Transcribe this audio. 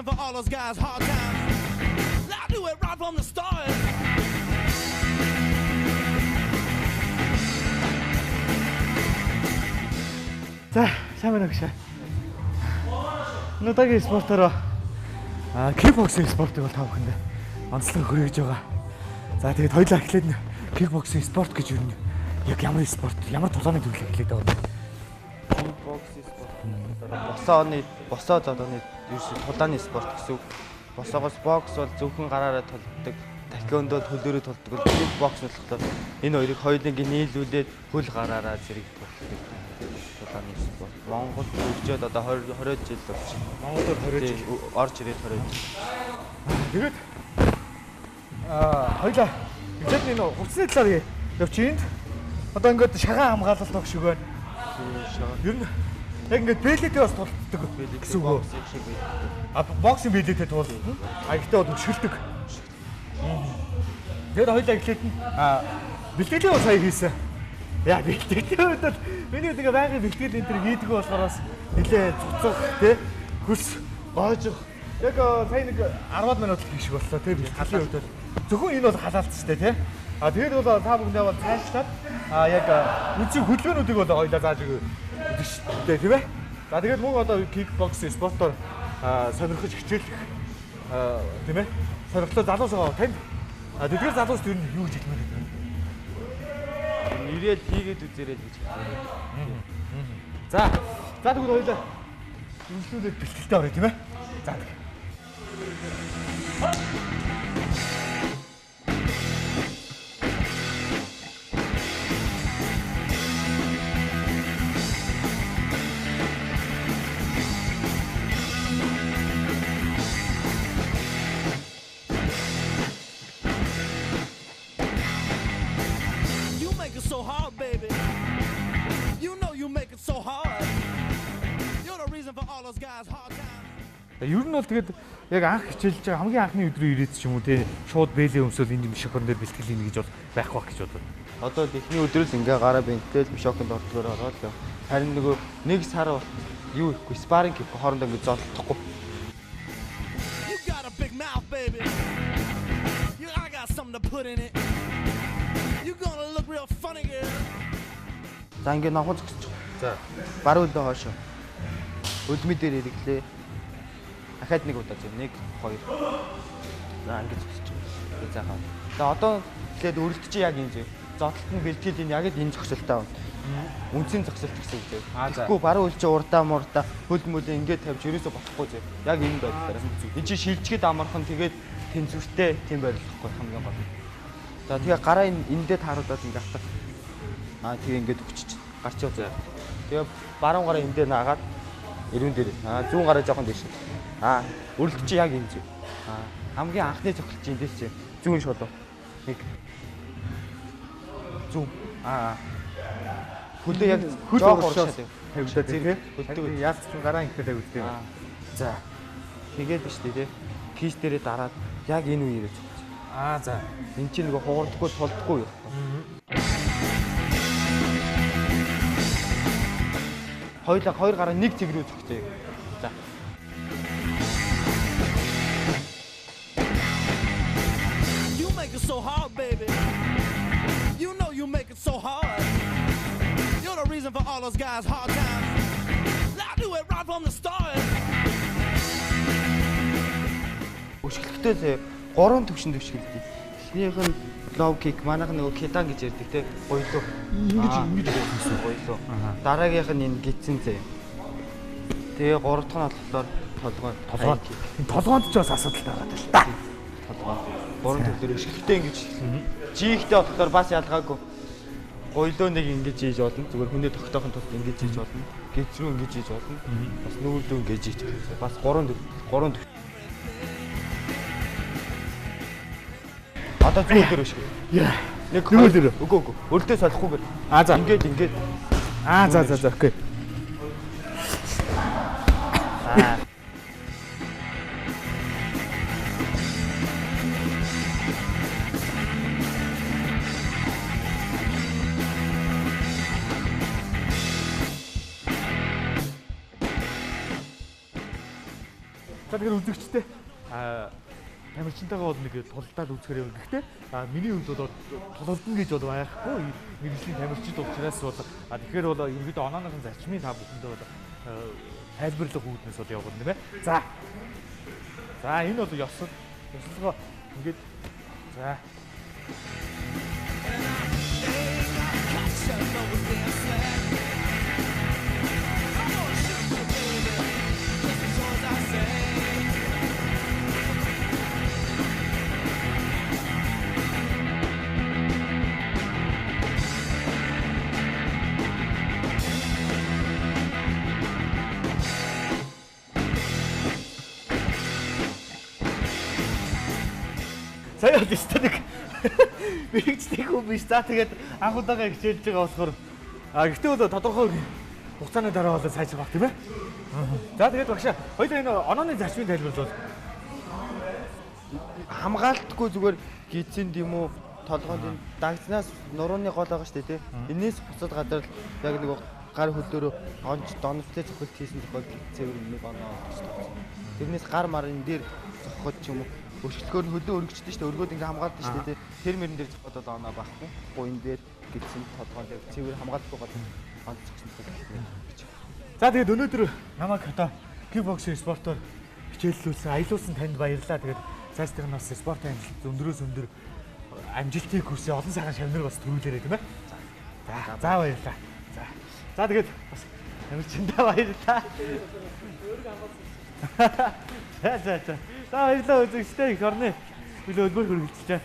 reason for all those guys' hard times. I knew it right from the start. За, сайн байна гэж. Өнөөдрийн спортороо кикбоксинг спортыг бол та бүхэнд онцлог хүргэж байгаа. За тэгээд хоёулаа эхлээд кикбоксинг спорт гэж юу нь яг ямар спорт, ямар тулааны төрлөг эхлээд байгаа вэ? Кикбоксинг спорт босоо зодооны ерөөсөө тулааны спорт гэсэн үг. Босоогоос бокс бол зөвхөн гараараа тулдаг, тахиондоо төлөөрөө тулдаг. Кикбокс болохоор энэ хоёрыг хоёуланг нийлүүлээд хөл гараараа зэрэг тулдаг тулааны спорт. Монгол хөгжөөд одоо 20 жил болж байна. Монголд 20 жил орж ирээд 20 жил. Тэгээд хоёулаа эхлээд энэ хувцсны талаар явчих. Одоо ингээд шагаан хамгаалалт баг шиг байна. Ер нь яг ингээд бэлэтээ бас тулддаг гэсэн үг. Боксинг бэлэтээ тулдаг. Гэхдээ бол өшгөлдөг. Тэгээд хоёулаа эхлээд бэлтгэлээ бас сая хийсэн. Яа бэлтгэлийн үед бол миний тэгээ байнгын бэлтгэл энэ төр хийдэг болохоор нэлээ цуцах тий хөлс гоожих яг сая нэг 10 минут хийх шиг боллоо тий бэлтгэлийн үед бол зөвхөн энэ бол халаалцсан тий. Тэгээд бол та бүхэндээ бол цаашлаад яг үнцгийн хөдөлгөөнүүдийг бол хоёлаа зааж өгдөө шүү дээ тийм ээ. За тэгээд мөн одоо кикбоксинг спортоор сонирхож хичээлэх тийм ээ. Сонирхлоо залуус байгаа танд. Тэдгээр залуус тэр нь юу гэж хэлмээр байна? Ирээд хийгээд үзээрэй гэж хэлсэн. За тэгвэл хоёлаа үйлчлүүлээд бэлтгэлтэй орё тийм ээ. За тэгвэл So hard, baby. You know you make it so hard. You're the reason for all those guys' hard times. ер нь бол тэгээд яг анх хичээлж байгаа хамгийн анхны өдрөө ирээд ч юм уу те шууд бэлээ өмсөөл энэ шокон дээр бэлтгэл хийнэ гэж бол байхгүй байх гэж бодлоо. Одоо эхний өдрөл ингээ гараа бэнтэл шоконд ордгоор ороод л. Харин нөгөө нэг сар юу ихгүй спарринг хийх хоорондоо ингээ зодлохгүй. You got a big mouth, baby. I got something to put in it. You gonna look real funny girl. За ингээ нохоо зогсож. За. Баруун дөө хоошо. Өдмө дээр ирэглээ. Дахиад нэг удаа зөв 1 2. За ингээ зогсож. Заахаа. За одоо тэгээд өрөлт чи яг энэ зөв. Зодлолт нь бэлтгэл энэ яг энэ зогсолтаа байна. Үнцгийн зогсолт гэсэн үг зөв. Тэгэхгүй баруун үл чи урдаа мурдаа хөл мөлөө ингээ тавьж ерөөсө болохгүй зөв. Яг энэ байдлаар. Энд чи шилжгээд амархан тэгээд тэнцвэртэй тийм байрлахгүй хамгийн гол. За тэгээ гараа эндээ тааруулаад ингээ автаа. Тэгээ ингээд өччих. Гарч яваа. Тэгээ баруун гараа эндээ наагаад эрүүн дээр. Зүүн гараа жоохон дээш. Өрөлт чи яг энэ зү. Хамгийн анхны цогцолт чи эндээс чи зүүн шолоо. Нэг зүүн. Хөлөө яг жоох уршаад тавьдаа зэрэг. Хөлтөг яалч гараа ингээд тавьдаа. За. Тэгээд биш тий. Киш дээрээ дараад яг энэ үеэрээ цогц. За. Энд чинь нөгөө хугардахгүй толдохгүй юу? Хоёр гараа нэг цэг рүү цогцъё. За. You make it so hard, baby. You know you make it so hard. You're the reason for all those guys' hard times. I knew it right from the start. Өшгөлтөө 3 төвшин дэвшгэлдэг. Эхнийх нь low kick, манайх нөгөө кедан гэж ярьдаг те. Гоёлоо. Ингэж байсан гоёлоо. Дараагийнх нь энэ гидсэн зэ. Тэгээ 3 дахь нь болохоор толгой. Энэ толгоонд ч бас асуудалтай байгаа л та. Толгой. 3 төвлөр өшгөлтөө ингэж хэлсэн. Жихтэй болохоор бас ялгаагүй. Гоёлоо нэг ингэж хийж болно. Зүгээр хүнээ тогтоохын тулд ингэж хийж болно. Гидс рүү ингэж хийж болно. Бас нүүрлүү ингэж хийж. Бас 3 Одоо зүүн дээр өшгөө. Яа. Нэг зүүн дээр. Үгүй. Өрөлтөө солихгүйгээр. За. Ингээд. За. Окей. тэгэхээр үзэгчтэй тамирчинтайгаа бол нэг тулдаад үзэхээр юм. Гэхдээ миний хувьд бол тулалдана гэж бол байхгүй. Мэргэжлийн тамирчид учраас бол тэгэхээр бол ерөөдөө онооныхон зарчмын та бүхэндээ бол тайлбарлах үүднээс бол явуулна тийм ээ. За энэ бол ёслогоо ингээд за сая дэстэг мэрэгчтэй хүн биш. За тэгээд анх удаага хичээлж байгаа болохоор гэхдээ бол тодорхой хугацааны дараа бол сайжрах баг тийм ээ. За тэгээд багшаа хоёул энэ онооны зарчмын тайлбар бол хамгаалтгүй зүгээр гидсэнд юм уу толгойн дагзнаас нурууны гол байгаа шүү дээ тий. Энээс буцаад гадар яг нэг гар хөлөөрөө онж доновтой цохилт хийсэн тохиолдолд цэвэр нэг оноо болчихсон. Тэрнээс гар марын дээр цохоход ч юм уу өргөчлөхөөр нь хөлөө өргөждөг шүү дээ. Өргөөд ингээ хамгаалдаг шүү дээ. Тэр мөрөн дээр цохоход бол оноо байхгүй. Буян дээр гидсэн толгойн дээр цэвэр хамгаалахгүй гол онц цогсон тохиолдол. За тэгээд өнөөдөр намайг одоо кикбоксинг спортоор хичээллүүлсэн, аялуулсан танд баярлалаа. Тэгээд цаашдаа нас спорт амжилт өндөрөөс өндөр амжилтыг хүсье. Олон сайхан шавнар бас төрүүлээрэй тийм ээ. За баярлалаа. За тэгээд бас амжилттай баярлалаа. Өөрийг хамгаалсан. За баярлалаа үзэгчтэй их орны. Билээ өлбөр хөргөлж чаа.